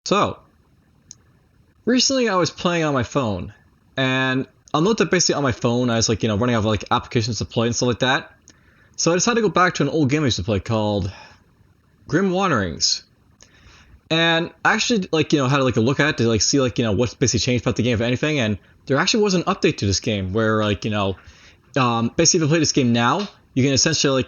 So, recently I was playing on my phone, and I'll note that basically on my phone I was like, running out of like applications to play and stuff like that. So I decided to go back to an old game I used to play called Grim Wanderings. And I actually had like a look at it to like see what's basically changed about the game, if anything, and there actually was an update to this game where basically if you play this game now, you can essentially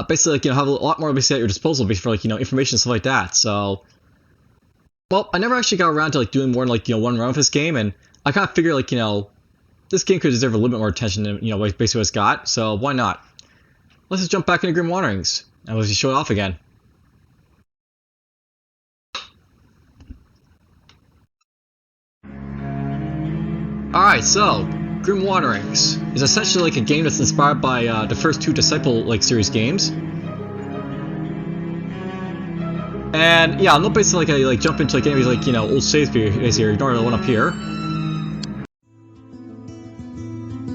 basically have a lot more basically at your disposal for information and stuff like that. So, well, I never actually got around to doing more than one run of this game, and I kind of figured this game could deserve a little bit more attention than basically what it's got. So why not? Let's just jump back into Grim Wanderings and let's just show it off again. Alright, so Grim Wanderings is essentially a game that's inspired by the first two Disciple series games. And yeah, I'm not basically I jump into any of these old saves here, ignore the one up here.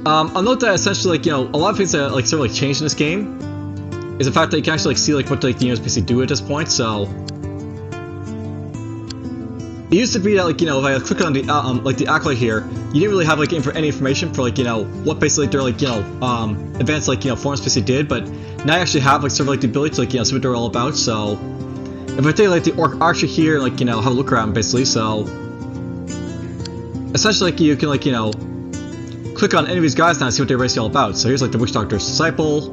I'll note that essentially a lot of things that sort of changed in this game is the fact that you can actually see what the units basically do at this point. So it used to be that if I click on the acolyte here, you didn't really have any information for what basically their advanced forms basically did, but now I actually have sort of the ability to see what they're all about. So if I take the orc archer here and have a look around basically, so essentially you can click on any of these guys now and see what they're basically all about. So here's the witch doctor's disciple.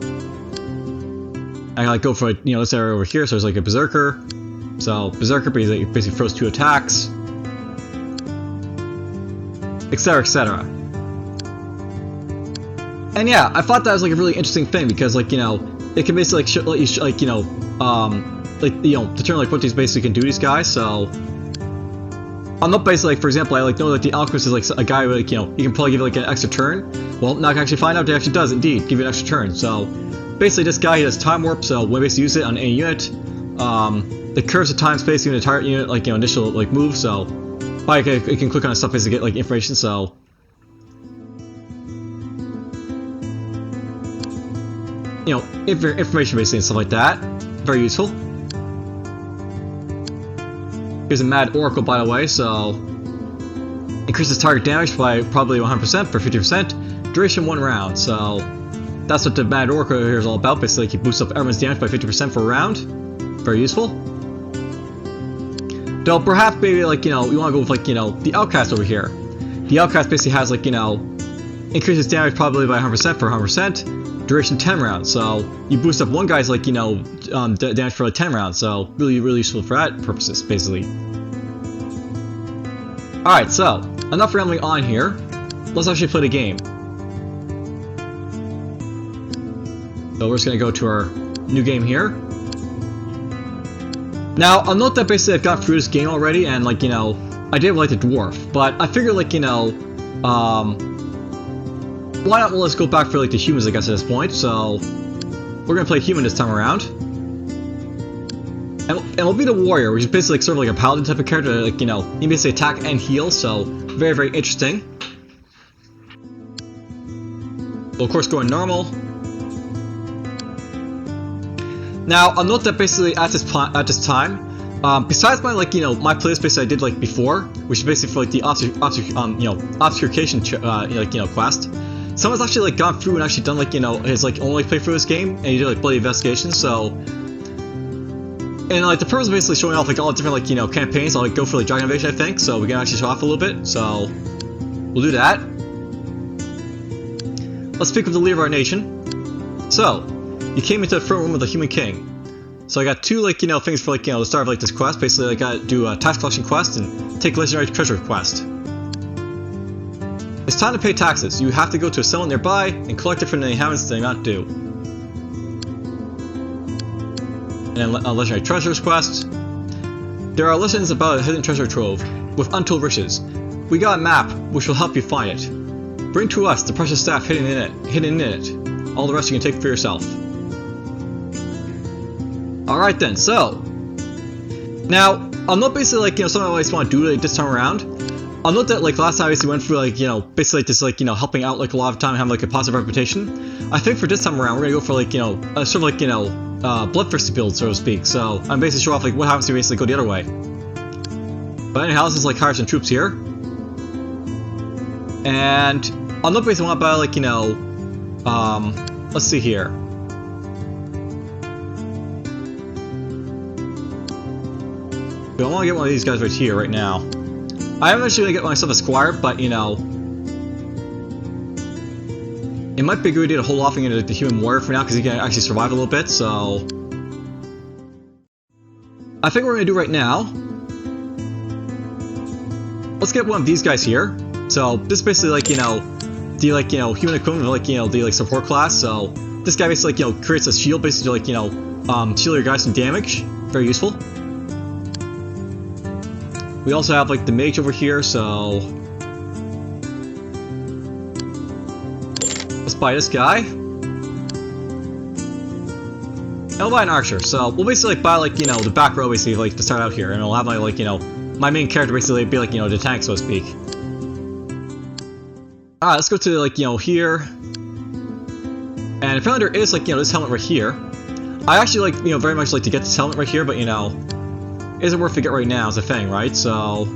I go for this area over here. So there's a berserker. So berserker basically throws 2 attacks, etc., etc. And yeah, I thought that was a really interesting thing because it can basically determine what these basically can do, these guys. So I'm not basically for example, I know that the alchemist is a guy who you can probably give an extra turn. Well, now I can actually find out that it actually does indeed give you an extra turn. So basically this guy, he does time warp, so when basically use it on any unit, it curves the time space in the target unit initial move. So you can click on stuff basically to get information. So information basically and stuff like that. Very useful. Here's a Mad Oracle, by the way, so increases target damage by probably 100% for 50%, duration 1 round. So that's what the Mad Oracle here is all about. Basically, it boosts up everyone's damage by 50% for a round. Very useful. Though perhaps maybe you want to go with the Outcast over here. The Outcast basically has increases damage probably by 100% for 100%, duration 10 rounds. So you boost up one guy's damage for 10 rounds. So really useful for that purposes basically. All right, so enough rambling on here. Let's actually play the game. So we're just gonna go to our new game here. Now, I'll note that basically I've got through this game already, and I did like the dwarf, but I figured why not? Well, let's go back for the humans, I guess, at this point. So we're gonna play human this time around, and we'll be the warrior, which is basically sort of a paladin type of character. He can basically attack and heal, so very interesting. Well, of course, going normal. Now, I'll note that basically at this time, besides my my playlist basically I did before, which is basically for the obfuscation quest, someone's actually gone through and actually done his only playthrough of this game, and he did bloody investigation. So, and the purpose of basically showing off all the different campaigns. I'll go for Dragon Invasion, I think, so we can actually show off a little bit. So we'll do that. Let's speak with the leader of our nation. So, you came into the front room with the human king. So I got 2 things for the start of this quest. Basically I gotta do a tax collection quest and take legendary treasure quest. It's time to pay taxes. You have to go to a settlement nearby and collect it from the inhabitants that are not due. And then a legendary treasures quest. There are legends about a hidden treasure trove with untold riches. We got a map which will help you find it. Bring to us the precious staff hidden in it. All the rest you can take for yourself. Alright then, so now I'll note basically something I always want to do this time around. I'll note that last time I basically went through basically this helping out a lot of time and having a positive reputation. I think for this time around we're gonna go for a sort of bloodthirsty build, so to speak. So I'm basically showing off like what happens if you basically go the other way. But anyhow, this is like hire some troops here, and I'm not basically want to buy like let's see here. I want to get one of these guys right here, right now. I am actually going to get myself a Squire, but, it might be a good idea to hold off into the Human Warrior for now, because he can actually survive a little bit, so... I think what we're going to do right now... Let's get one of these guys here. So, this is basically, like, the, human equivalent of, like, the, support class, so... This guy basically, creates a shield, basically, like, shield your guys some damage. Very useful. We also have like the mage over here, so let's buy this guy. And we'll buy an archer. So we'll basically like buy like the back row basically like to start out here, and I'll have my like my main character basically be like the tank, so to speak. Alright, let's go to like here. And apparently there is like this helmet right here. I actually like very much like to get this helmet right here, but isn't worth to get right now is the thing, right? So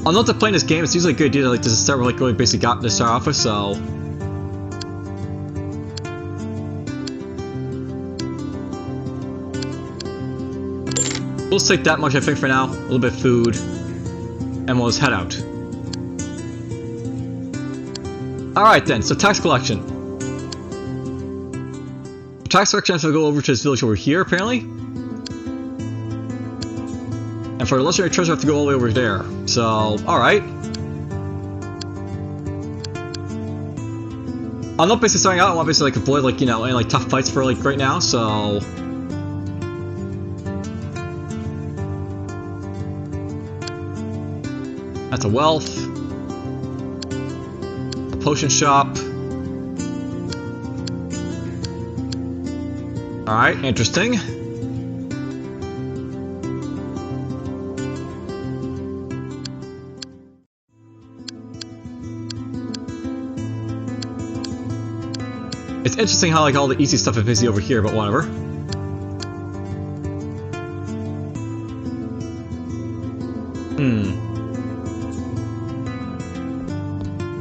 I'm not to playing this game. It's usually a good idea to like just start with like really basically got to start off with. So we'll just take that much I think for now. A little bit of food, and we'll just head out. All right then. So tax collection. Tax collection has to go over to this village over here, apparently. And for the legendary treasure, I have to go all the way over there. So, alright. I'm not basically starting out, I want to basically like avoid like, any like tough fights for like right now, so... That's a wealth. A potion shop. Alright, interesting. It's interesting how like all the easy stuff is busy over here, but whatever.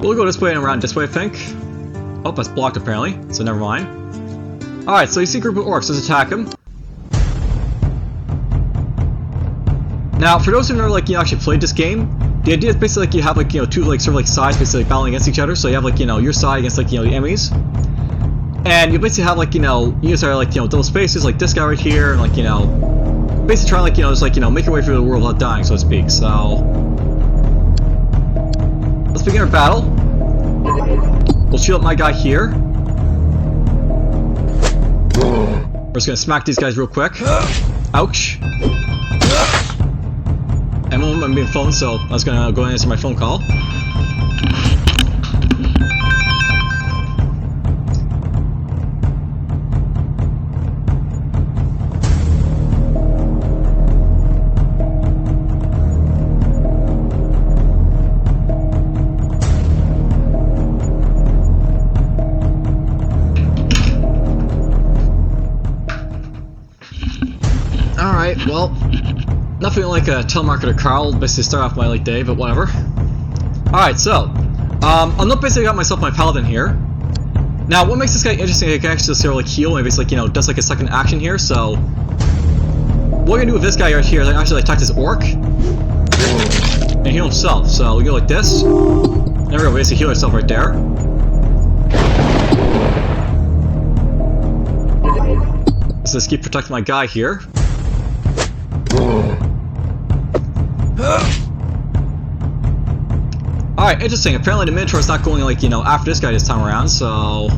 We'll go this way and around this way, I think. Oh, that's blocked apparently, so never mind. Alright, so you see a group of orcs, let's attack them. Now, for those who never like actually played this game, the idea is basically like you have like two like sort of like sides basically like battling against each other. So you have like your side against like the enemies, and you basically have like you just are like double spaces like this guy right here, and like basically trying like just like make your way through the world without dying, so to speak. So let's begin our battle. We'll shield up my guy here. We're just gonna smack these guys real quick. Ouch. And I'm being phoned, so I was gonna go and answer my phone call. Alright, well, nothing like a telemarketer Carl basically start off my like day, but whatever. Alright, so, I'm not basically got myself my paladin here. Now, what makes this guy interesting, I can actually sort of like heal, maybe it's like, does like a second action here, so... What we're gonna do with this guy right here is actually attack this orc, and heal himself, so we go like this. There we go, basically heal ourselves right there. So let's keep protecting my guy here. Alright, interesting. Apparently the Minotaur is not going like, after this guy this time around, so...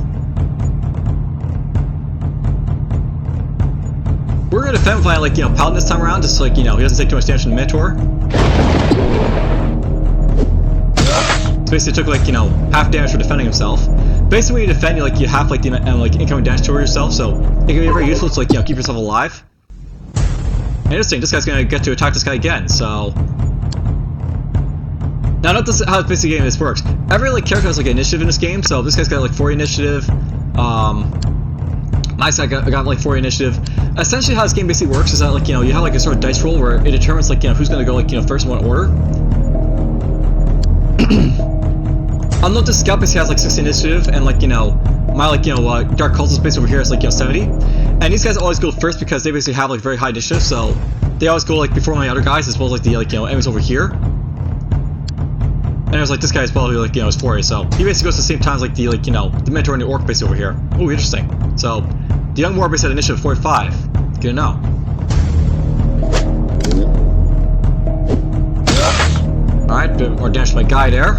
We're gonna defend by like, Paladin this time around, just like, he doesn't take too much damage from the Minotaur. So basically took like, half damage for defending himself. Basically when you defend, you have like the incoming damage to yourself, so it can be very useful to like, keep yourself alive. Interesting, this guy's gonna get to attack this guy again, so... Now, note this how basically game this works. Every like character has like initiative in this game, so this guy's got like 40 initiative, Nice, I got like 40 initiative. Essentially how this game basically works is that like, you know, you have like a sort of dice roll where it determines like, you know, who's gonna go like, you know, first in what order. I'll note this scout basically has like 60 initiative, and like, you know, my like, you know, dark cultist base over here is like, you know, 70. And these guys always go first because they basically have like very high initiative, so they always go like before my other guys, as well as like the like, you know, enemies over here. And there's like this guy as well who like, you know, is 40, so he basically goes to the same times like the like, you know, the mentor and the orc base over here. Oh, interesting. So the young war base had initiative 45. Good to know. Alright, bit more damage to my guy there.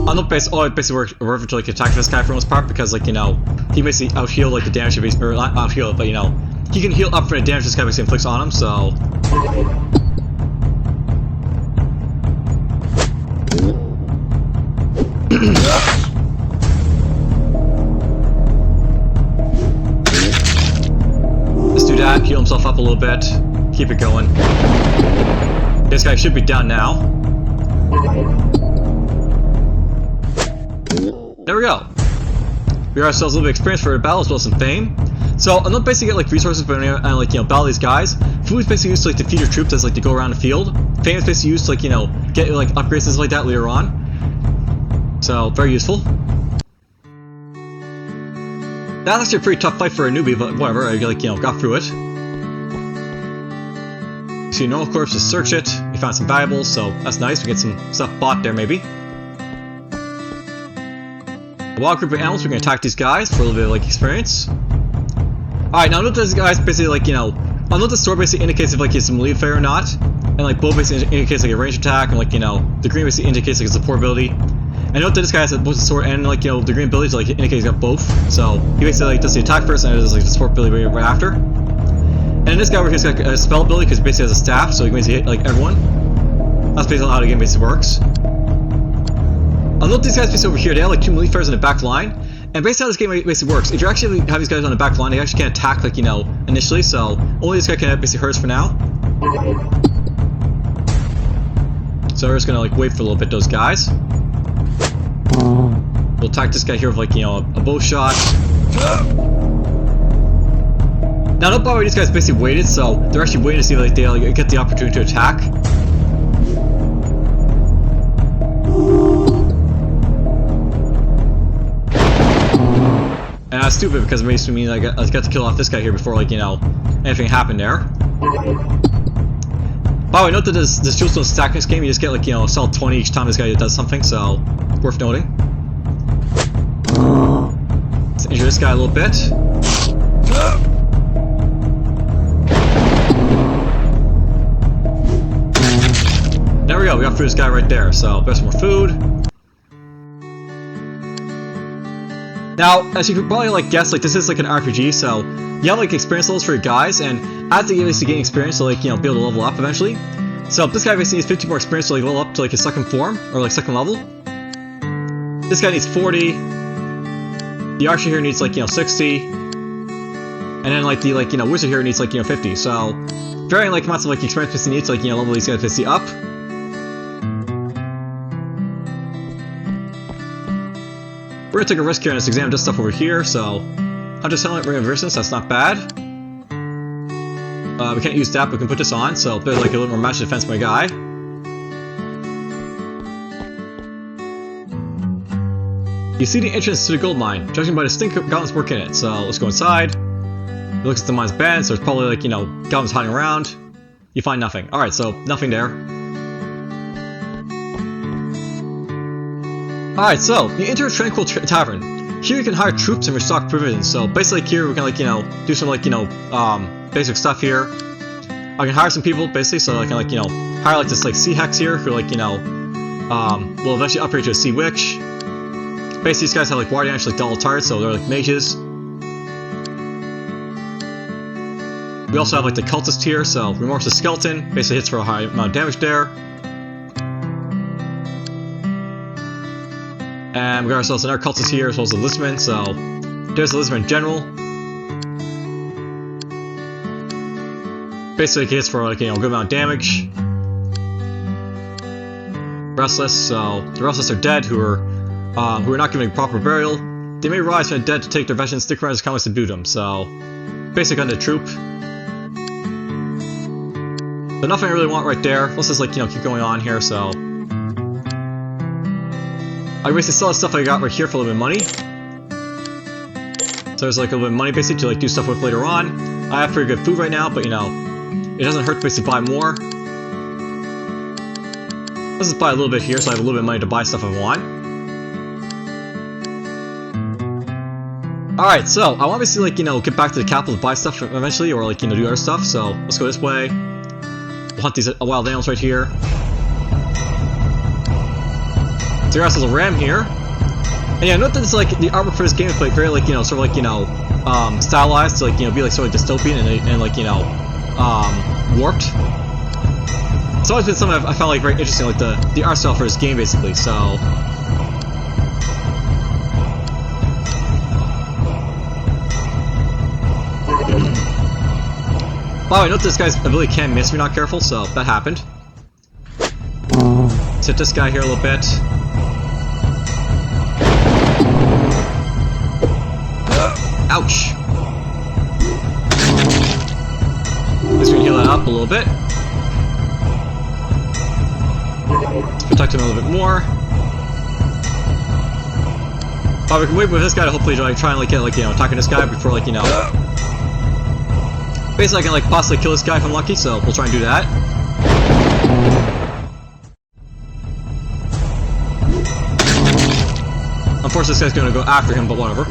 On the base, all it basically worked to like attack this guy for the most part because like, you know, he basically out-healed like the damage base, or not out-heal it, but you know, he can heal up for the damage this guy basically inflicts on him, so. Let's do that, heal himself up a little bit, keep it going. This guy should be down now. There we go. We got ourselves a little bit of experience for a battle as well as some fame. So I'm not basically get like resources, but like, you know, battle these guys. Food is basically used to like defeat your troops as like to go around the field. Fame is basically used to like, you know, get like upgrades and stuff like that later on. So very useful. That's actually a pretty tough fight for a newbie, but whatever. I like, you know, got through it. So you know, of course, just search it. We found some valuables, so that's nice. We get some stuff bought there, maybe. A wild group of animals. We're gonna attack these guys for a little bit of like experience. Alright, now note this guy's basically like, you know, I'll note the sword basically indicates if like he's some melee fire or not, and like bow basically indicates like a range attack, and like, you know, the green basically indicates like a support ability. And note that this guy has both the sword and like, you know, the green ability to like indicate he's got both. So he basically like does the attack first and does like the support ability right after. And then this guy over here's got a spell ability because he basically has a staff, so he can basically hit like everyone. That's basically how the game basically works. I'll note these guys basically over here, they have like 2 melee fires in the back line. And basically how this game basically works, if you actually have these guys on the back line, they actually can't attack like, you know, initially, so only this guy can basically hurt us for now. So we're just gonna like wait for a little bit those guys. We'll attack this guy here with like, you know, a bow shot. Now don't bother, these guys basically waited, so they're actually waiting to see if like, they like, get the opportunity to attack. And that's stupid because it makes me mean I got to kill off this guy here before like, you know, anything happened there. By the way, note that this jewels don't stack in this game, you just get like, you know, a solid 20 each time this guy does something, so worth noting. Let's injure this guy a little bit. There we go, we got through this guy right there, so best more food. Now, as you could probably like guess, like this is like an RPG, so you have like experience levels for your guys, and as they basically gain experience, to like, you know, be able to level up eventually. So this guy basically needs 50 more experience to like level up to like his second form, or like second level. This guy needs 40. The archer here needs like, you know, 60. And then like the like, you know, wizard here needs like, you know, 50. So varying like amounts of like experience basically needs to like, you know, level these guys basically up. We're gonna take a risk here and just examine this stuff over here, so Hunter's Helmet Reverses, that's not bad. We can't use that, but we can put this on, so there's like a little more magic defense for my guy. You see the entrance to the gold mine, judging by the stink of goblins work in it, so let's go inside. It looks like the mine's banned, so it's probably like, you know, goblins hiding around. You find nothing. Alright, so nothing there. Alright, so you enter a tranquil tavern. Here you can hire troops and restock provisions. So basically here we can like, you know, do some like, you know, basic stuff here. I can hire some people basically, so I can like, you know, hire like this like sea hex here who like, you know, will eventually upgrade to a sea witch. Basically these guys have like water damage like double targets, so they're like mages. We also have like the cultist here, so Remorse the Skeleton basically hits for a high amount of damage there. And we got ourselves another cultist here, as well as a Lizardman, so there's the Lizardman General. Basically hits for like, you know, a good amount of damage. restless. So the restless are dead, who are not giving proper burial. They may rise from the dead to take their vengeance, stick around as comments to boot them. So basic on the troop. So nothing I really want right there. Let's just like keep going on here. So I basically sell the stuff I got right here for a little bit of money. So there's like a little bit of money basically to like do stuff with later on. I have pretty good food right now, but it doesn't hurt to basically buy more. Let's just buy a little bit here so I have a little bit of money to buy stuff I want. Alright, so I want to basically like, get back to the capital to buy stuff eventually, or like, do other stuff, so let's go this way. We'll hunt these wild animals right here. So there's a ram here. And yeah, note that it's like, the artwork for this game is like very like, sort of like, stylized to like, be like sort of dystopian and like, warped. It's always been something I found like very interesting, like the art style for this game basically, so. By the way, note this guy's ability can miss if you're not careful, so that happened. Let's hit this guy here a little bit. Ouch! Just gonna heal that up a little bit. Let's protect him a little bit more. Oh, we can wait with this guy to hopefully like, try and like, get like, attacking this guy before like, basically I can like possibly kill this guy if I'm lucky, so we'll try and do that. Unfortunately this guy's gonna go after him, but whatever.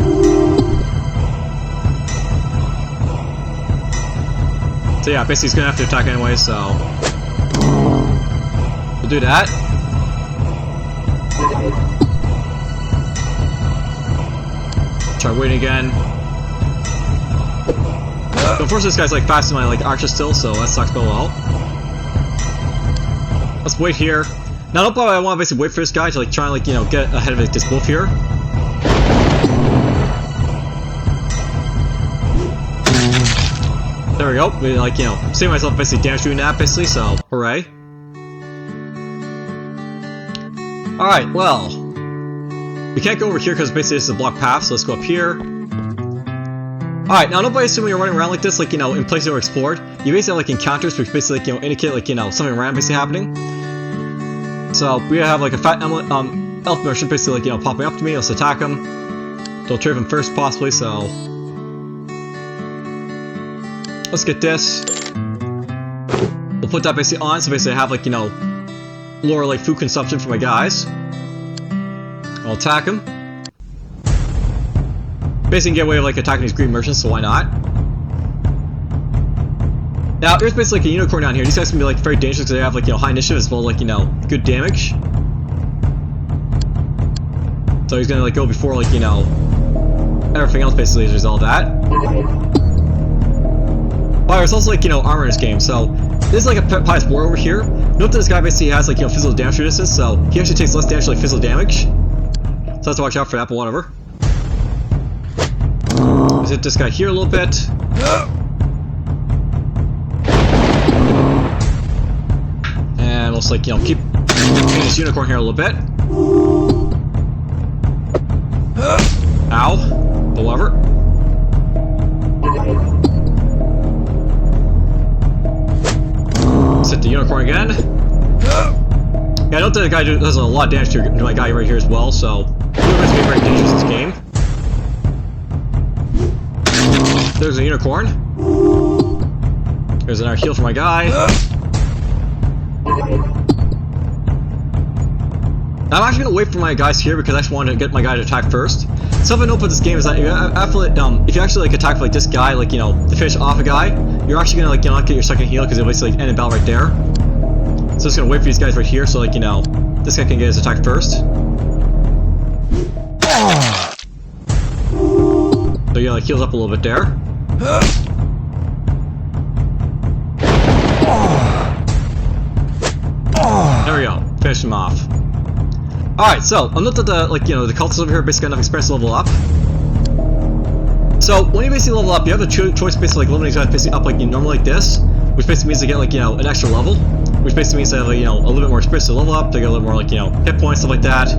So yeah, basically he's gonna have to attack anyway, so we'll do that. Try waiting again. But unfortunately this guy's like faster than my like archer still, so that sucks, but well. Let's wait here. Now don't bother, I want to basically wait for this guy to like try and like get ahead of this wolf here. There we go. We like save myself basically damage doing that basically, so hooray. Alright, well. We can't go over here because basically this is a blocked path, so let's go up here. Alright, now nobody assume when you're running around like this, like in places that are explored, you basically have like encounters which basically like indicate like something random basically happening. So we have like a fat elf merchant basically like popping up to me. Let's attack him. They'll trade him first possibly, so let's get this. We'll put that basically on, so basically I have like lower like food consumption for my guys. I'll attack him. Basically can get away with like attacking these green merchants, so why not? Now there's basically like a unicorn down here. These guys can be like very dangerous because they have like high initiative as well as like good damage. So he's gonna like go before like everything else basically as all that. But there's also like armor in this game, so this is like a pious war over here. Note that this guy basically has like physical damage resistance, so he actually takes less damage like physical damage. So let's watch out for that, but whatever. Let's hit this guy here a little bit. And let's like keep this unicorn here a little bit. Ow. But whatever. Let's hit the unicorn again. Yeah, I note that the guy does a lot of damage to my guy right here as well, so unicorns can be very dangerous in this game. There's a unicorn. There's another heal for my guy. I'm actually gonna wait for my guys here because I just wanted to get my guy to attack first. Something I know about this game is that if you actually like attack like this guy, like to finish off a guy, you're actually gonna like not get your second heal because it'll basically like end the battle right there. So I'm just gonna wait for these guys right here so like this guy can get his attack first. So yeah, like heals up a little bit there. There we go. Finish him off. Alright, so I'll note that the the cultists over here basically got enough experience to level up. So when you basically level up, you have the choice basically like leveling these guys basically up like normal like this, which basically means they get like an extra level. which basically means they have, you know, a little bit more experience to level up. They get a little more, like, you know, hit points, stuff like that.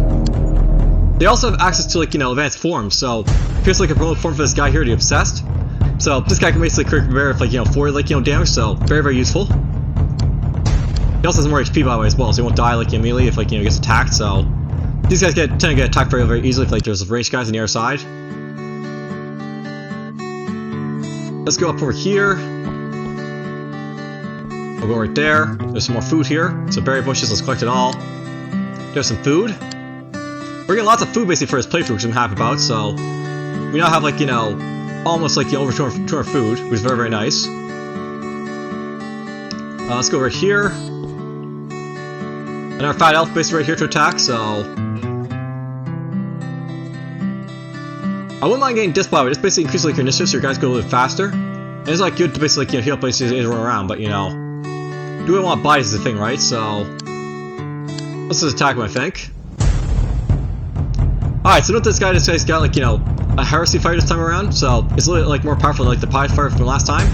They also have access to, like, you know, advanced forms. So here's like a promote form for this guy here, the Obsessed. So this guy can basically crit bear with, like, you know, 40, like, you know, damage. So very, very useful. He also has more HP, by the way, as well, so he won't die, like, immediately if, like, you know, he gets attacked. So these guys tend to get attacked very, very easily if, like, there's ranged guys on the other side. Let's go up over here. We'll go right there. There's some more food here. So berry bushes, let's collect it all. There's some food. We're getting lots of food basically for this playthrough, which I'm happy about. So we now have, like, you know, almost like, you know, over 200 food, which is very, very nice. Let's go right here. And our fat elf basically right here to attack, so I wouldn't mind getting this, by the way. This basically increases, like, your initiative, so your guys go a little bit faster. And it's, like, good to basically, like, you know, heal places and run around, but, you know, do I want bodies is the thing, right? So let's just attack him, I think. Alright, so note this guy's got, like, you know, a heresy fighter this time around, so it's a little, like, more powerful than, like, the Pious fighter from last time.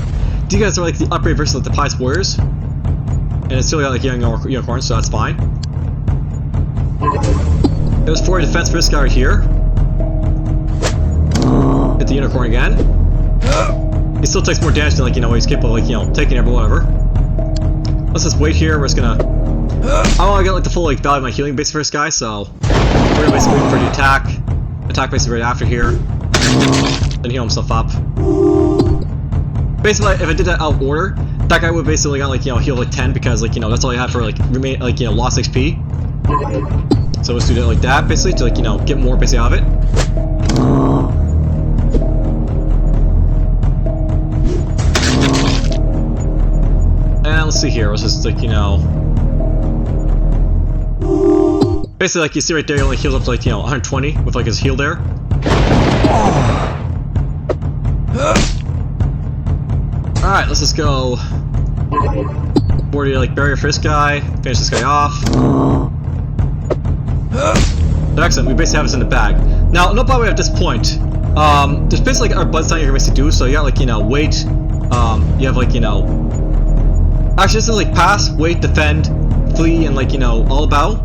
These guys are, like, the upgrade version of the Pious warriors. And it's still got, like, unicorns, so that's fine. There's 4 defense for this guy right here. Hit the unicorn again. He still takes more damage than, like, you know, he's capable of, like, you know, taking it, but whatever. Let's just wait here. We're just gonna... I don't want to get, like, the full, like, value of my healing base for this guy, so we're gonna basically wait for the attack. Attack basically right after here. Then heal himself up. Basically, if I did that out of order, that guy would basically got, like, you know, heal like 10 because, like, you know, that's all he had for, like, remain, like, you know, lost XP. So let's do that like that basically to, like, you know, get more basically out of it. And let's see here. Let's just, like, you know, basically, like, you see right there, he only heals up to, like, you know, 120 with, like, his heal there. Alright, let's just go 40, like, barrier for this guy, finish this guy off. So excellent, we basically have this in the bag. Now, no problem at this point. There's basically, like, our bloodstone you can basically do, so you got, like, you know, wait, you have, like, you know, actually this is, like, pass, wait, defend, flee, and, like, you know, all about.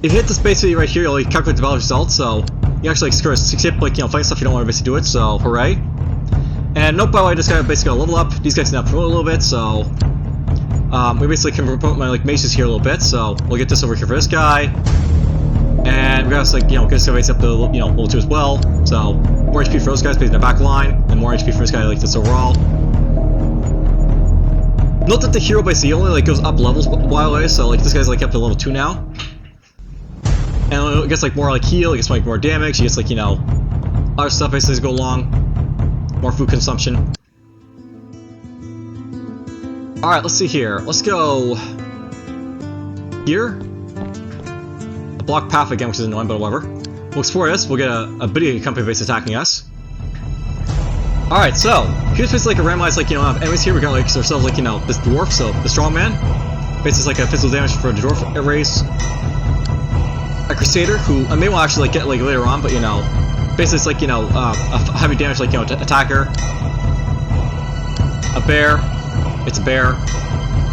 If you hit this basically right here, you'll, like, calculate the value results, so you actually, like, skip, like, you know, fighting stuff you don't want to basically do it, so hooray. And note, by the way, this guy basically got a level up. These guys now promote a little bit, so we basically can promote my, like, maces here a little bit. So we'll get this over here for this guy, and we got to, like, you know, get this guy basically up to, you know, level 2 as well. So more HP for those guys based in the back line, and more HP for this guy like this overall. Note that the hero basically only, like, goes up levels while away, so, like, this guy's, like, up to level 2 now, and it gets, like, more, like, heal, it gets, like, more damage, he gets, like, you know, other stuff basically as go along. More food consumption. Alright, let's see here. Let's go here. A block path again, which is annoying, but whatever. We'll explore this. We'll get a biddy company base attacking us. Alright, so here's basically, like, a randomized, like, you know, enemies here. We got, like, ourselves, like, you know, this dwarf, so the strong man. Basically, like, a physical damage for the dwarf race. A crusader, who I may want to actually, like, get, like, later on, but, you know, basically, it's like, you know, a heavy damage, like, you know, attacker. A bear. It's a bear.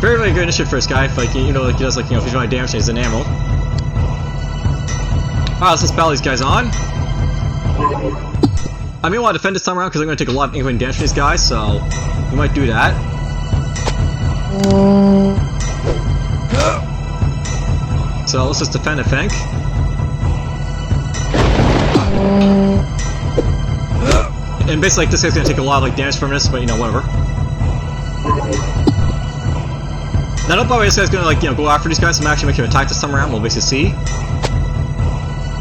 Very, very good initiative for this guy. If, like, you know, like, he does, like, you know, 55 damage and he's an animal. Alright, let's just battle these guys on. I may want to defend this time around because I'm going to take a lot of incoming damage from these guys, so we might do that. So let's just defend, I think. And basically, like, this guy's gonna take a lot of, like, damage from this, but, you know, whatever. Now, don't bother, this guy's gonna, like, you know, go after these guys, so I'm actually making him attack this time around. We'll basically see.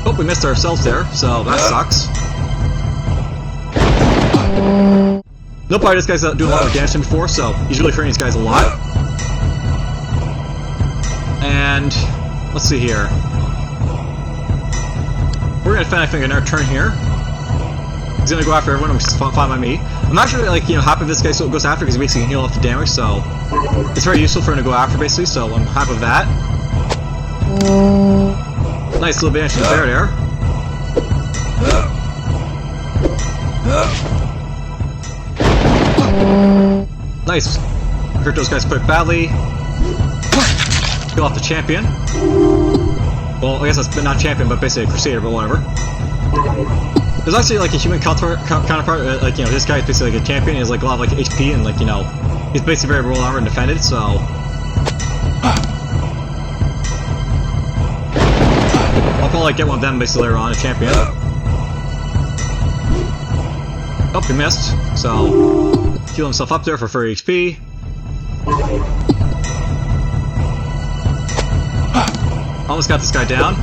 Oh, we missed ourselves there, so that sucks. No problem, this guy's doing a lot of damage to him before, so he's really hurting these guys a lot. And let's see here. We're gonna defend, I think, another turn here. He's gonna go after everyone, which is fine by me. I'm actually, like, you know, happy if this guy goes after because he basically can heal off the damage, so it's very useful for him to go after, basically, so I'm happy with that. Nice little damage to the bear there. Nice. Hurt those guys quite badly. Kill off the champion. Well, I guess that's not champion, but basically a crusader, but whatever. There's actually like a human counterpart, like, you know, this guy is basically like a champion, he has like a lot of like HP, and like, you know, he's basically very well armored and defended, so... I'll probably like, get one of them basically later on, a champion. Oh, he missed, so... Heal himself up there for 30 HP. Almost got this guy down.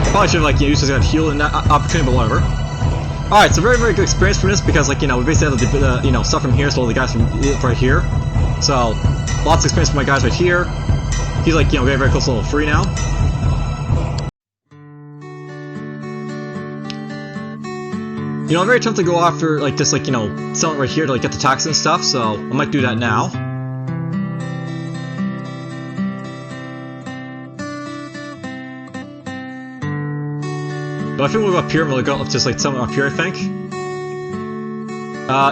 Probably should have like used this guy to heal in that opportunity, but whatever. Alright, so very, very good experience from this because, like, you know, we basically have the, you know, stuff from here, so all the guys from right here. So, lots of experience from my guys right here. He's like, you know, very, very close to level 3 now. You know, I'm very tempted to go after, like, this, like, you know, someone right here to, like, get the tax and stuff, so I might do that now. But I think we'll go up here and we'll go up to, like, someone up here, I think.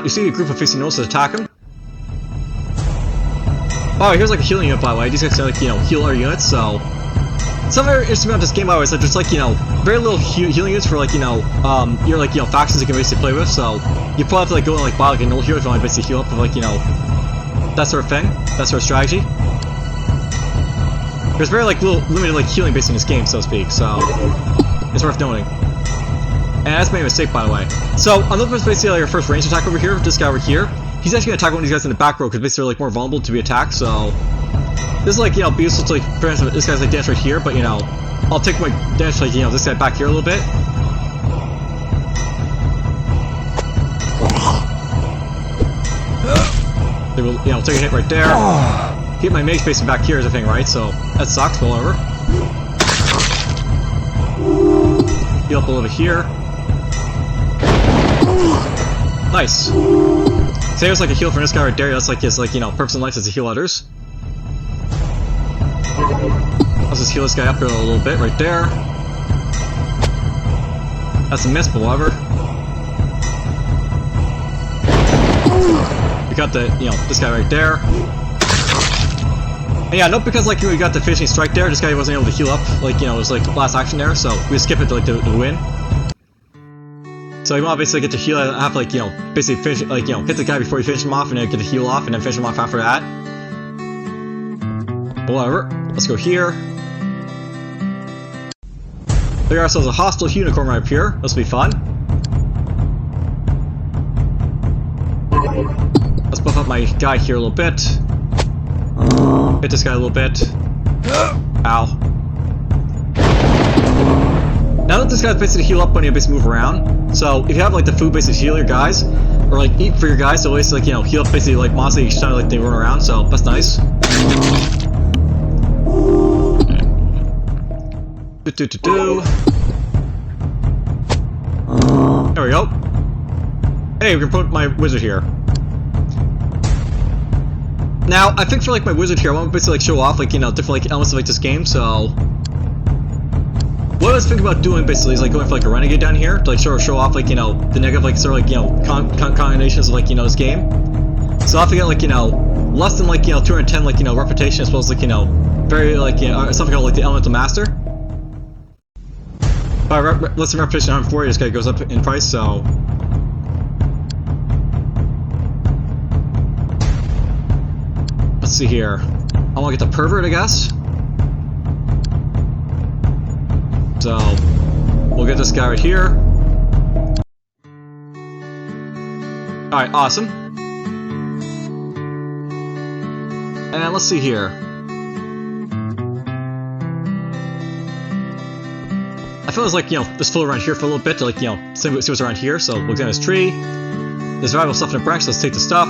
You see a group of Aficionados that attack him. Oh, here's, like, a healing unit, by the way. These guys can, like, you know, heal our units, so... Something very interesting about this game, by the way, is that there's, like, you know, very little healing units for, like, you know, your, like, you know, factions you can basically play with, so you probably have to, like, go and, like, buy, like, an old hero if you want to basically heal up with, like, you know, that sort of thing, that sort of strategy. There's very, like, limited, like, healing based in this game, so to speak, so it's worth noting. And that's made a mistake, by the way. So, on this basically, like, our first range attack over here, this guy over here, he's actually gonna attack one of these guys in the back row, because basically they're, like, more vulnerable to be attacked, so... This is, like, you know, be useful to, like, prevent this guy's, like, dance right here, but, you know, I'll take my dance, like, you know, this guy back here a little bit. They will, you know, take a hit right there. Hit my mage basically back here is the thing, right? So, that sucks, but whatever. Heal up a little bit here. Nice. So here's, like, a heal for this guy right there. That's, like, his, like, you know, purpose in life is to heal others. Let's just heal this guy up here a little bit, right there. That's a miss, but whatever. We got the, you know, this guy right there. And yeah, note because, like, we got the finishing strike there, this guy wasn't able to heal up, like, you know, it was, like, last action there, so we just skip it to, like, the win. So you want to basically get to heal, have, like, you know, basically finish, like, you know, hit the guy before you finish him off, and then get the heal off, and then finish him off after that. But whatever. Let's go here. We got ourselves a hostile unicorn right up here. This will be fun. Let's buff up my guy here a little bit. Hit this guy a little bit. Ow. Now that this guy's basically heal up when you basically move around. So if you have, like, the food basically heal your guys, or, like, eat for your guys, so basically, like, you know, heal up basically like monsters each time, like, they run around, so that's nice. There we go. Hey, we can put my wizard here. Now, I think for, like, my wizard here, I want to basically, like, show off, like, you know, different, like, elements of, like, this game, so... What I was thinking about doing, basically, is, like, going for, like, a renegade down here, to, like, show off, like, you know, the negative, like, sort of, like, you know, combinations of, like, you know, this game. So I'll have to get, like, you know, less than, like, you know, 210, like, you know, reputation, as well as, like, you know, very, like, you know, something called, like, the Elemental Master. By less than reputation 140, this guy goes up in price, so... Let's see here. I want to get the pervert, I guess. So, we'll get this guy right here. Alright, awesome. And let's see here. I feel like, you know, just float around here for a little bit to, like, you know, see what's around here. So, we'll examine this tree. There's valuable stuff in the branch, so let's take the stuff.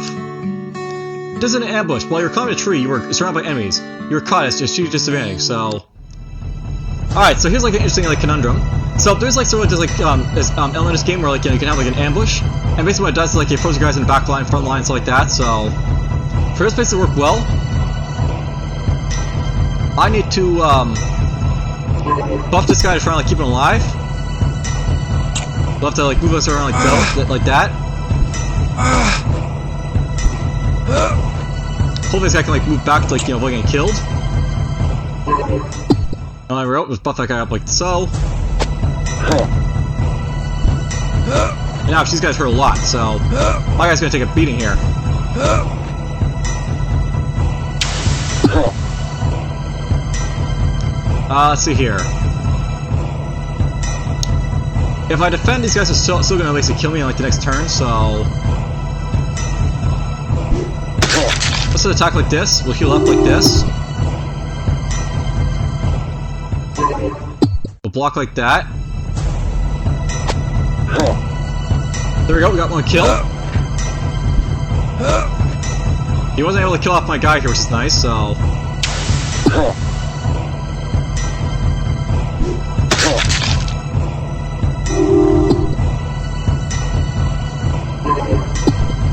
This is an ambush. While you're climbing a tree, you were surrounded by enemies. You were caught at a huge disadvantage, so... Alright, so here's, like, an interesting, like, conundrum. So there's, like, sort of, like, this element in this game where, like, you know, you can have, like, an ambush. And basically what it does is, like, it throws you guys in the back line, front line, stuff like that, so... For this place to work well... I need to, buff this guy to try and, like, keep him alive. We'll have to, like, move us around like that. hopefully this guy can like move back to like, you know, avoid getting killed. And I wrote, just buff that guy up like so. And now these guys hurt a lot, so my guy's gonna take a beating here. Let's see here. If I defend, these guys are still gonna basically kill me on like the next turn, so let's attack like this. We'll heal up like this. We'll block like that. There we go, we got one kill. He wasn't able to kill off my guy here, which is nice, so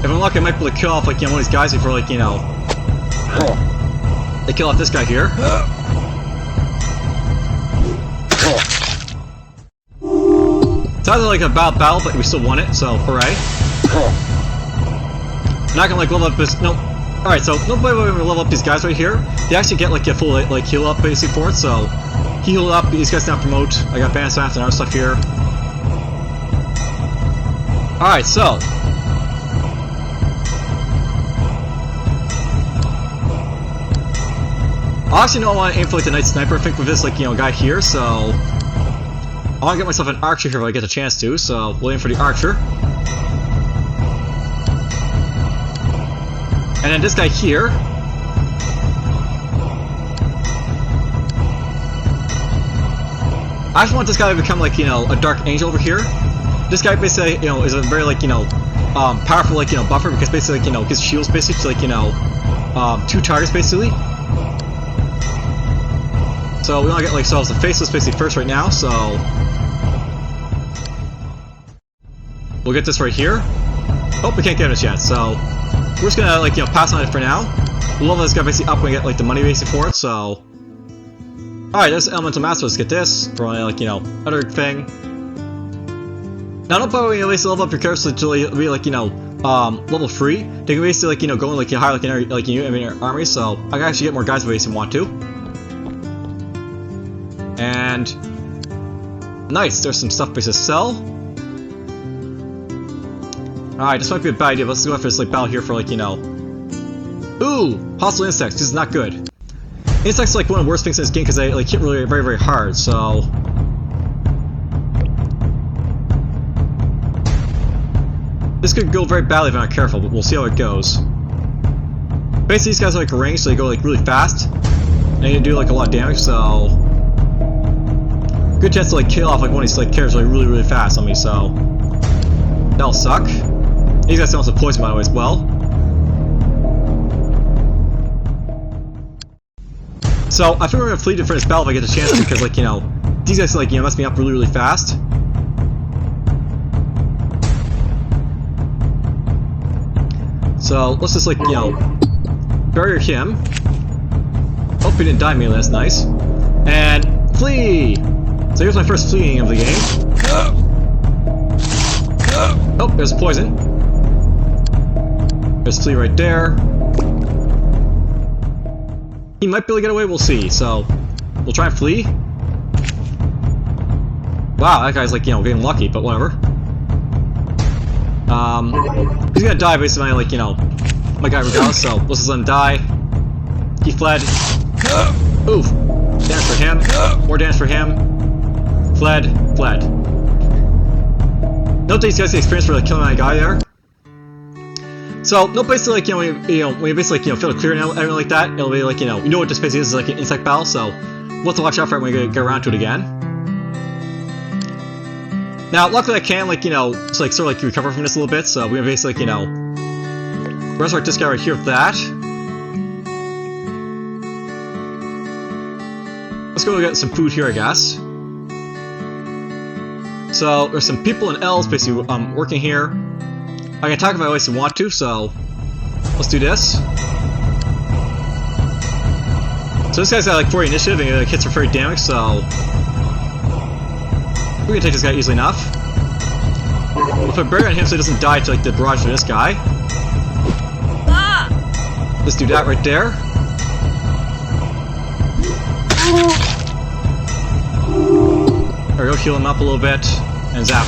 if I'm lucky, I might be able to kill off like, you know, one of these guys before like, you know, they kill off this guy here. Sounds like a bad battle, but we still won it, so hooray. I'm not gonna like level up this. No. Alright, so nobody will level up these guys right here. They actually get like a full like heal up basically for it, so he healed up, these guys now promote. I got band staff and other stuff here. Alright, so I actually know I want to aim for like the Night Sniper, I think, with this like, you know, guy here, so I want to get myself an archer here if I get a chance to, so we'll aim for the archer. And then this guy here. I just want this guy to become like, you know, a Dark Angel over here. This guy basically, you know, is a very like, you know, powerful like, you know, buffer, because basically like, you know, gives shields basically to like, you know, 2 targets basically. So we want to get like ourselves a faceless basically first right now, so we'll get this right here. Oh, we can't get it yet, so we're just gonna like, you know, pass on it for now. We'll level this guy basically up and get like the money basically for it, so alright, there's Elemental Master, let's get this for like, you know, other thing. Now don't probably basically level up your characters until you be like, you know, level 3. They can basically like, you know, go in like, you know, higher like in your army, so I can actually get more guys if I basically want to. And nice, there's some stuff to sell. Alright, this might be a bad idea, but let's go after this like battle here for like, you know. Ooh! Hostile insects, this is not good. Insects are like one of the worst things in this game because they like hit really very, very hard, so this could go very badly if I'm not careful, but we'll see how it goes. Basically these guys are like ranged, so they go like really fast. And they do like a lot of damage, so good chance to like kill off like one of these like characters like really fast on me, so that'll suck. These guys can also poison by the way as well. So I think we're gonna flee for this battle if I get the chance to, because like, you know, these guys like, you know, mess me up really fast. So let's just like, you know, barrier him. Hope he didn't die immediately, that's nice. And flee! So here's my first fleeing of the game. Oh, there's poison. There's flee right there. He might be able to get away, we'll see. So we'll try and flee. Wow, that guy's like, you know, getting lucky, but whatever. He's gonna die based on my like, you know, my guy regardless, so let's just let him die. He fled. Oof. Damage for him. More damage for him. Fled. Note these guys get experience for like killing my guy there. So, no, basically like, you know, when you basically like, you know, fail to clear and everything like that, it'll be like, you know what this basically is like an insect battle, so we'll have to watch out for it when we get around to it again. Now, luckily I can like, you know, just like sort of like recover from this a little bit, so we're gonna basically like, you know, resurrect this guy right here with that. Let's go get some food here, I guess. So there's some people and elves basically working here. I can attack if I always want to, so let's do this. So this guy's got like 40 initiative and he like hits for 30 damage, so we can take this guy easily enough. We'll put a barrier on him so he doesn't die to like the barrage for this guy. Let's do that right there. There we go, heal him up a little bit, and zap.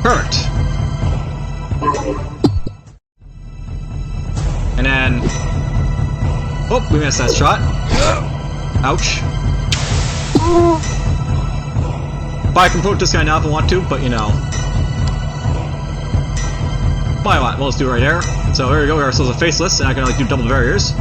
Perfect. And then... Oh, we missed that shot. Ouch. But I can promote this guy now if I want to, but you know. Why not? Well, let's do it right here. So here we go, we got ourselves a faceless, and I can like do double barriers.